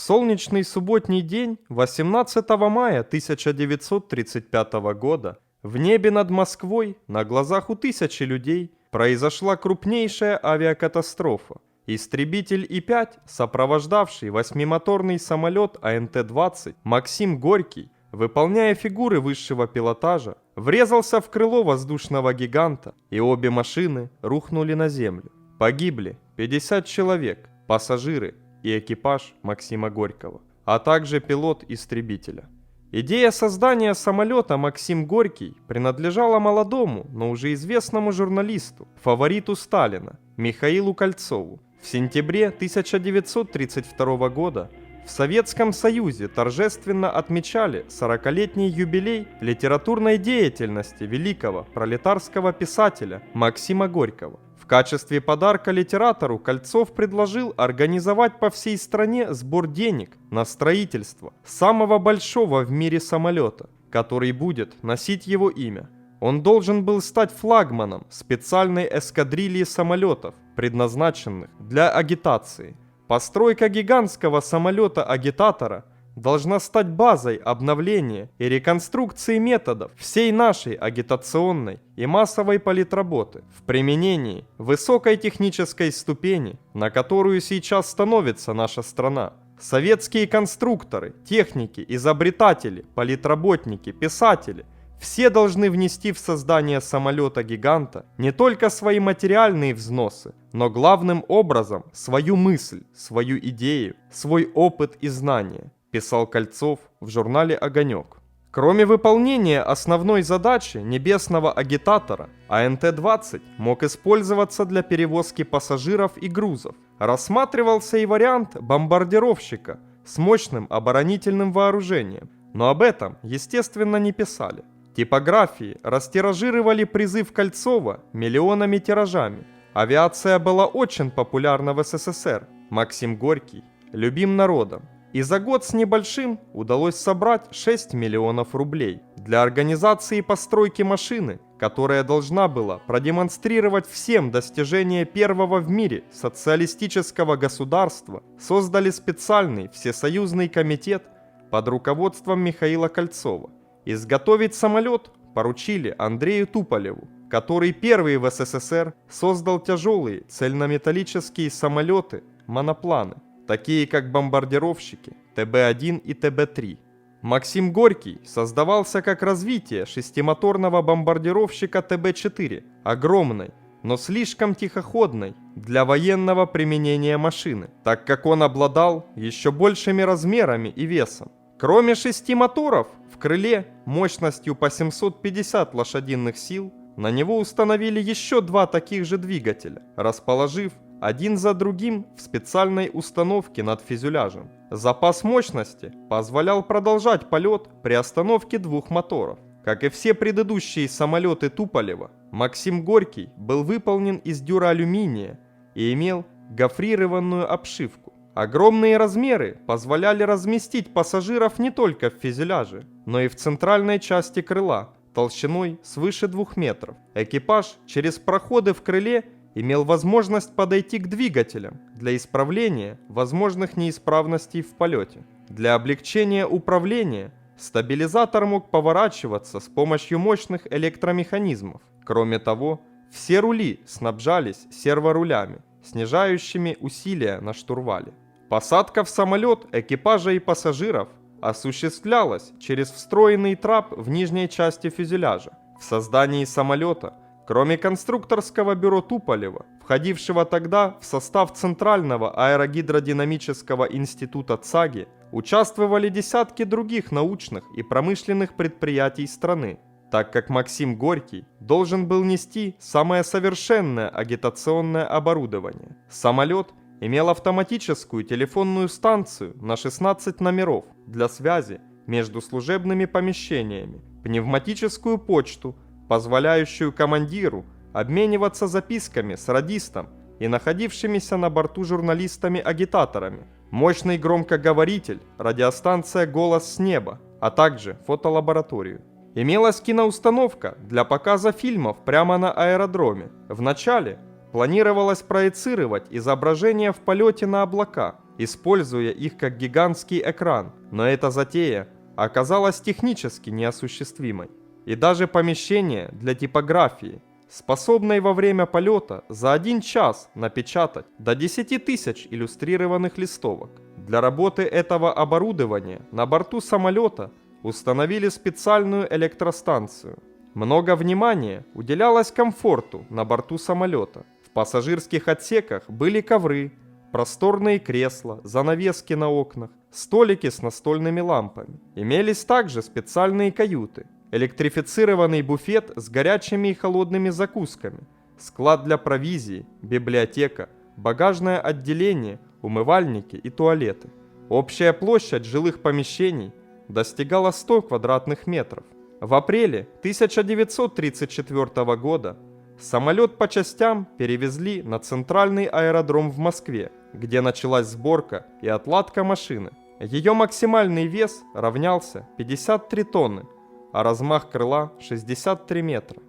солнечный субботний день 18 мая 1935 года в небе над Москвой на глазах у тысячи людей произошла крупнейшая авиакатастрофа. Истребитель И-5, сопровождавший восьмимоторный самолет АНТ-20 Максим Горький, выполняя фигуры высшего пилотажа, врезался в крыло воздушного гиганта, и обе машины рухнули на землю. Погибли 50 человек, пассажиры и экипаж Максима Горького, а также пилот истребителя. Идея создания самолета «Максим Горький» принадлежала молодому, но уже известному журналисту, фавориту Сталина, Михаилу Кольцову. В сентябре 1932 года в Советском Союзе торжественно отмечали 40-летний юбилей литературной деятельности великого пролетарского писателя Максима Горького. В качестве подарка литератору Кольцов предложил организовать по всей стране сбор денег на строительство самого большого в мире самолета, который будет носить его имя. Он должен был стать флагманом специальной эскадрильи самолетов, предназначенных для агитации. Постройка гигантского самолета-агитатора должна стать базой обновления и реконструкции методов всей нашей агитационной и массовой политработы в применении высокой технической ступени, на которую сейчас становится наша страна. Советские конструкторы, техники, изобретатели, политработники, писатели – все должны внести в создание самолета-гиганта не только свои материальные взносы, но главным образом свою мысль, свою идею, свой опыт и знания, писал Кольцов в журнале «Огонек». Кроме выполнения основной задачи небесного агитатора, АНТ-20 мог использоваться для перевозки пассажиров и грузов. Рассматривался и вариант бомбардировщика с мощным оборонительным вооружением, но об этом, естественно, не писали. Типографии растиражировали призыв Кольцова миллионами тиражами. Авиация была очень популярна в СССР. Максим Горький любим народом. И за год с небольшим удалось собрать 6 миллионов рублей для организации постройки машины, которая должна была продемонстрировать всем достижения первого в мире социалистического государства. Создали специальный всесоюзный комитет под руководством Михаила Кольцова. Изготовить самолет поручили Андрею Туполеву, который первый в СССР создал тяжелые цельнометаллические самолеты, монопланы, такие как бомбардировщики ТБ-1 и ТБ-3. Максим Горький создавался как развитие шестимоторного бомбардировщика ТБ-4, огромной, но слишком тихоходной для военного применения машины, так как он обладал еще большими размерами и весом. Кроме 6 моторов в крыле мощностью по 750 лошадиных сил, на него установили еще 2 таких же двигателя, расположив один за другим в специальной установке над фюзеляжем. Запас мощности позволял продолжать полет при остановке 2 моторов. Как и все предыдущие самолеты Туполева, Максим Горький был выполнен из дюралюминия и имел гофрированную обшивку. Огромные размеры позволяли разместить пассажиров не только в фюзеляже, но и в центральной части крыла, толщиной свыше 2 метров. Экипаж через проходы в крыле имел возможность подойти к двигателям для исправления возможных неисправностей в полете. Для облегчения управления стабилизатор мог поворачиваться с помощью мощных электромеханизмов. Кроме того, все рули снабжались серворулями, снижающими усилия на штурвале. Посадка в самолет экипажа и пассажиров осуществлялась через встроенный трап в нижней части фюзеляжа. В создании самолета, кроме конструкторского бюро Туполева, входившего тогда в состав Центрального аэрогидродинамического института ЦАГИ, участвовали десятки других научных и промышленных предприятий страны, так как Максим Горький должен был нести самое совершенное агитационное оборудование. Самолет имел автоматическую телефонную станцию на 16 номеров для связи между служебными помещениями, пневматическую почту, позволяющую командиру обмениваться записками с радистом и находившимися на борту журналистами-агитаторами, мощный громкоговоритель, радиостанция «Голос с неба», а также фотолабораторию. Имелась киноустановка для показа фильмов прямо на аэродроме. В начале планировалось проецировать изображение в полете на облака, используя их как гигантский экран, но эта затея оказалась технически неосуществимой. И даже помещение для типографии, способной во время полета за 1 час напечатать до 10 тысяч иллюстрированных листовок. Для работы этого оборудования на борту самолета установили специальную электростанцию. Много внимания уделялось комфорту на борту самолета. В пассажирских отсеках были ковры, просторные кресла, занавески на окнах, столики с настольными лампами. Имелись также специальные каюты, электрифицированный буфет с горячими и холодными закусками, склад для провизии, библиотека, багажное отделение, умывальники и туалеты. Общая площадь жилых помещений достигала 100 квадратных метров. В апреле 1934 года самолет по частям перевезли на центральный аэродром в Москве, где началась сборка и отладка машины. Ее максимальный вес равнялся 53 тонны, а размах крыла 63 метра.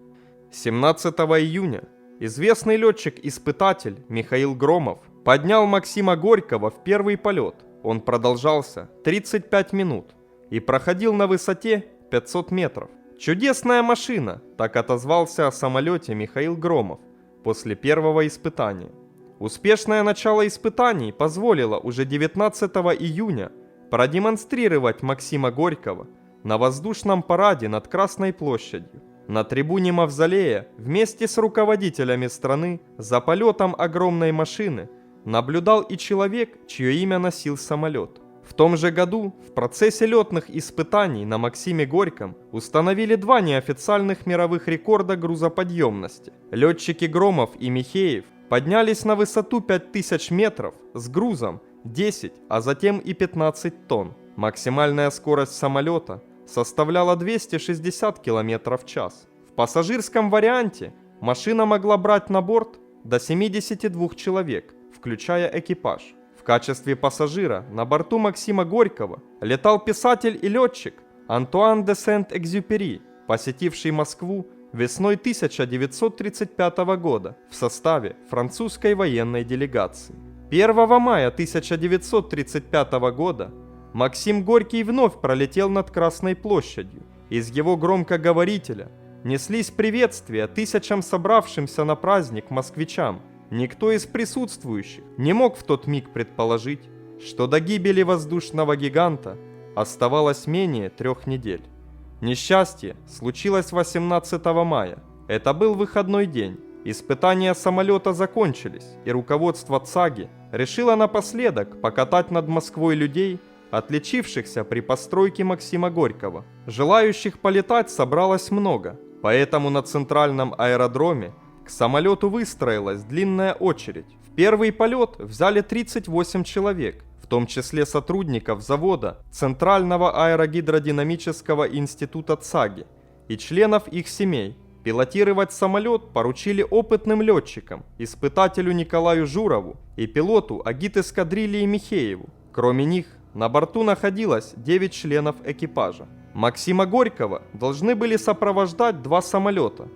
17 июня известный летчик-испытатель Михаил Громов поднял Максима Горького в первый полет. Он продолжался 35 минут и проходил на высоте 500 метров. «Чудесная машина», так отозвался о самолете Михаил Громов после первого испытания. Успешное начало испытаний позволило уже 19 июня продемонстрировать Максима Горького на воздушном параде над Красной площадью. На трибуне Мавзолея вместе с руководителями страны за полетом огромной машины наблюдал и человек, чье имя носил самолет. В том же году в процессе летных испытаний на Максиме Горьком установили 2 неофициальных мировых рекорда грузоподъемности. Летчики Громов и Михеев поднялись на высоту 5000 метров с грузом 10, а затем и 15 тонн. Максимальная скорость самолета составляла 260 км в час. В пассажирском варианте машина могла брать на борт до 72 человек, включая экипаж. В качестве пассажира на борту Максима Горького летал писатель и летчик Антуан де Сент-Экзюпери, посетивший Москву весной 1935 года в составе французской военной делегации. 1 мая 1935 года Максим Горький вновь пролетел над Красной площадью. Из его громкоговорителя неслись приветствия тысячам собравшимся на праздник москвичам. Никто из присутствующих не мог в тот миг предположить, что до гибели воздушного гиганта оставалось менее 3 недель. Несчастье случилось 18 мая. Это был выходной день. Испытания самолета закончились, и руководство ЦАГИ решило напоследок покатать над Москвой людей, отличившихся при постройке Максима Горького. Желающих полетать собралось много, поэтому на центральном аэродроме к самолету выстроилась длинная очередь. В первый полет взяли 38 человек, в том числе сотрудников завода Центрального аэрогидродинамического института ЦАГИ и членов их семей. Пилотировать самолет поручили опытным летчикам, испытателю Николаю Журову и пилоту агитэскадрильи Михееву. Кроме них, на борту находилось 9 членов экипажа. Максима Горького должны были сопровождать 2 самолета.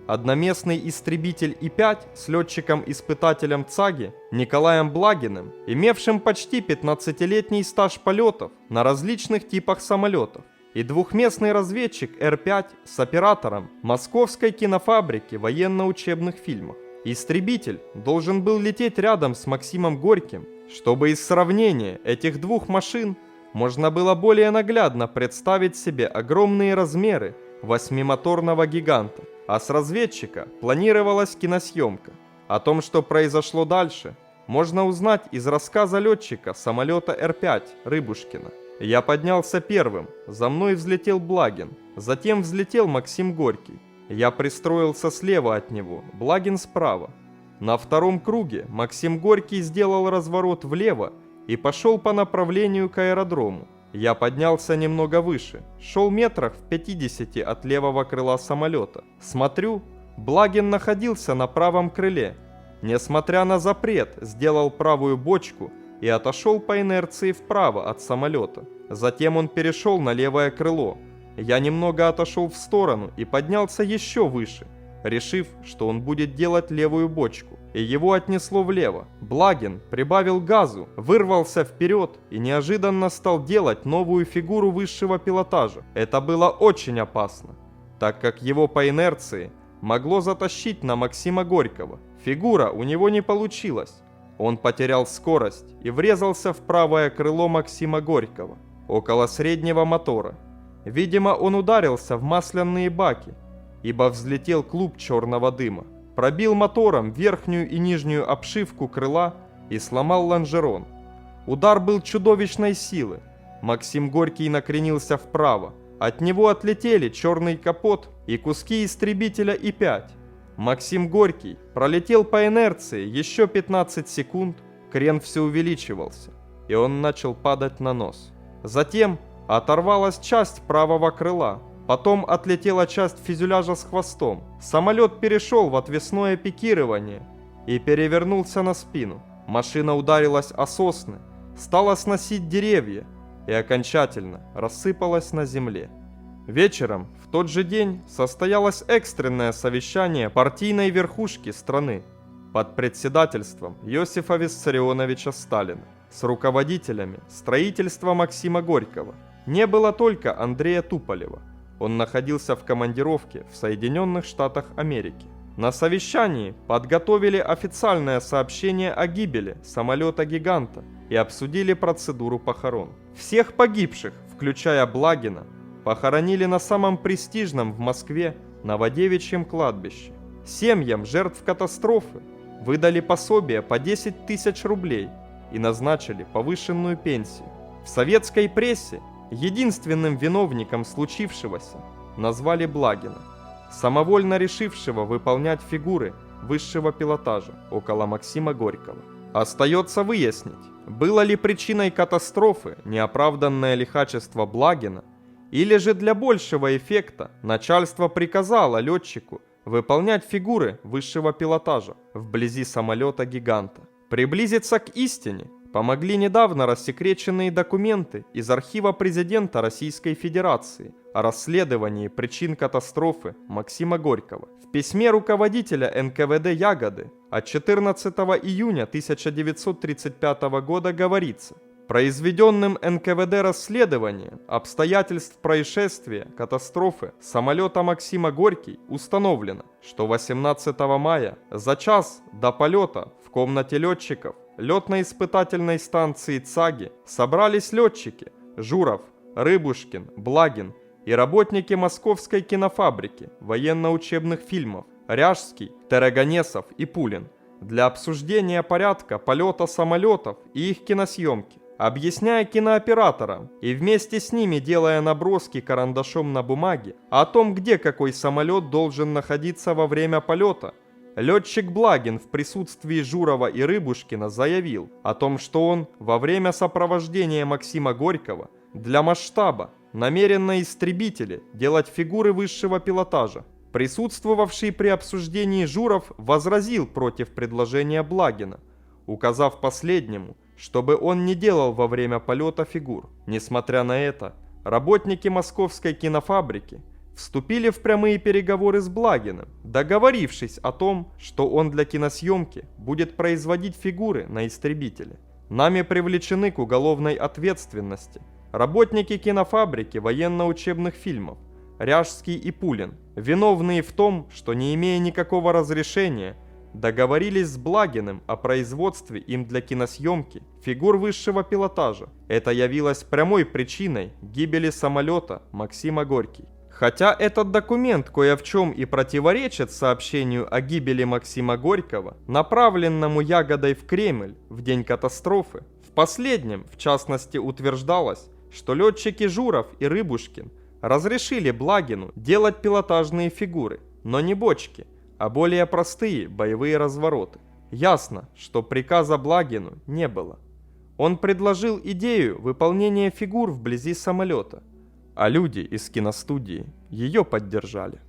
Одноместный истребитель И-5 с летчиком-испытателем ЦАГИ Николаем Благиным, имевшим почти 15-летний стаж полетов на различных типах самолетов, и двухместный разведчик Р-5 с оператором Московской кинофабрики военно-учебных фильмов. Истребитель должен был лететь рядом с Максимом Горьким, чтобы из сравнения этих 2 машин можно было более наглядно представить себе огромные размеры 8-моторного гиганта. А с разведчика планировалась киносъемка. О том, что произошло дальше, можно узнать из рассказа летчика самолета Р-5 Рыбушкина. «Я поднялся первым, за мной взлетел Благин, затем взлетел Максим Горький. Я пристроился слева от него, Благин справа. На втором круге Максим Горький сделал разворот влево и пошел по направлению к аэродрому. Я поднялся немного выше, шел метрах в 50 от левого крыла самолета. Смотрю, Благин находился на правом крыле. Несмотря на запрет, сделал правую бочку и отошел по инерции вправо от самолета. Затем он перешел на левое крыло. Я немного отошел в сторону и поднялся еще выше, решив, что он будет делать левую бочку. и его отнесло влево. Благин прибавил газу, вырвался вперед и неожиданно стал делать новую фигуру высшего пилотажа. Это было очень опасно, так как его по инерции могло затащить на Максима Горького. Фигура у него не получилась. Он потерял скорость и врезался в правое крыло Максима Горького, около среднего мотора. Видимо, он ударился в масляные баки, ибо взлетел клуб черного дыма. Пробил мотором верхнюю и нижнюю обшивку крыла и сломал лонжерон. Удар был чудовищной силы. Максим Горький накренился вправо. От него отлетели черный капот и куски истребителя И-5. Максим Горький пролетел по инерции еще 15 секунд, крен все увеличивался, и он начал падать на нос. Затем оторвалась часть правого крыла, потом отлетела часть фюзеляжа с хвостом. Самолет перешел в отвесное пикирование и перевернулся на спину. Машина ударилась о сосны, стала сносить деревья и окончательно рассыпалась на земле. Вечером в тот же день состоялось экстренное совещание партийной верхушки страны под председательством Иосифа Виссарионовича Сталина с руководителями строительства Максима Горького. Не было только Андрея Туполева. Он находился в командировке в Соединенных Штатах Америки. На совещании подготовили официальное сообщение о гибели самолета-гиганта и обсудили процедуру похорон. Всех погибших, включая Благина, похоронили на самом престижном в Москве Новодевичьем кладбище. Семьям жертв катастрофы выдали пособие по 10 тысяч рублей и назначили повышенную пенсию. В советской прессе единственным виновником случившегося назвали Благина, самовольно решившего выполнять фигуры высшего пилотажа около Максима Горького. Остается выяснить, было ли причиной катастрофы неоправданное лихачество Благина, или же для большего эффекта начальство приказало летчику выполнять фигуры высшего пилотажа вблизи самолета-гиганта. Приблизиться к истине помогли недавно рассекреченные документы из архива президента Российской Федерации о расследовании причин катастрофы Максима Горького. В письме руководителя НКВД Ягоды от 14 июня 1935 года говорится: произведенным НКВД расследованием обстоятельств происшествия катастрофы самолета Максима Горький установлено, что 18 мая за час до полета в комнате летчиков летно-испытательной станции ЦАГИ собрались летчики Журов, Рыбушкин, Благин и работники Московской кинофабрики военно-учебных фильмов Ряжский, Тераганесов и Пулин для обсуждения порядка полета самолетов и их киносъемки, объясняя кинооператорам и вместе с ними делая наброски карандашом на бумаге о том, где какой самолет должен находиться во время полета. Летчик Благин в присутствии Журова и Рыбушкина заявил о том, что он во время сопровождения Максима Горького для масштаба намерен на истребителе делать фигуры высшего пилотажа. Присутствовавший при обсуждении Журов возразил против предложения Благина, указав последнему, чтобы он не делал во время полета фигур. Несмотря на это, работники Московской кинофабрики вступили в прямые переговоры с Благиным, договорившись о том, что он для киносъемки будет производить фигуры на истребителе. Нами привлечены к уголовной ответственности работники кинофабрики военно-учебных фильмов Ряжский и Пулин, виновные в том, что, не имея никакого разрешения, договорились с Благиным о производстве им для киносъемки фигур высшего пилотажа. Это явилось прямой причиной гибели самолета Максима Горький. Хотя этот документ кое в чем и противоречит сообщению о гибели Максима Горького, направленному Ягодой в Кремль в день катастрофы, в последнем, в частности, утверждалось, что летчики Журов и Рыбушкин разрешили Благину делать пилотажные фигуры, но не бочки, а более простые боевые развороты. Ясно, что приказа Благину не было. Он предложил идею выполнения фигур вблизи самолета, а люди из киностудии ее поддержали.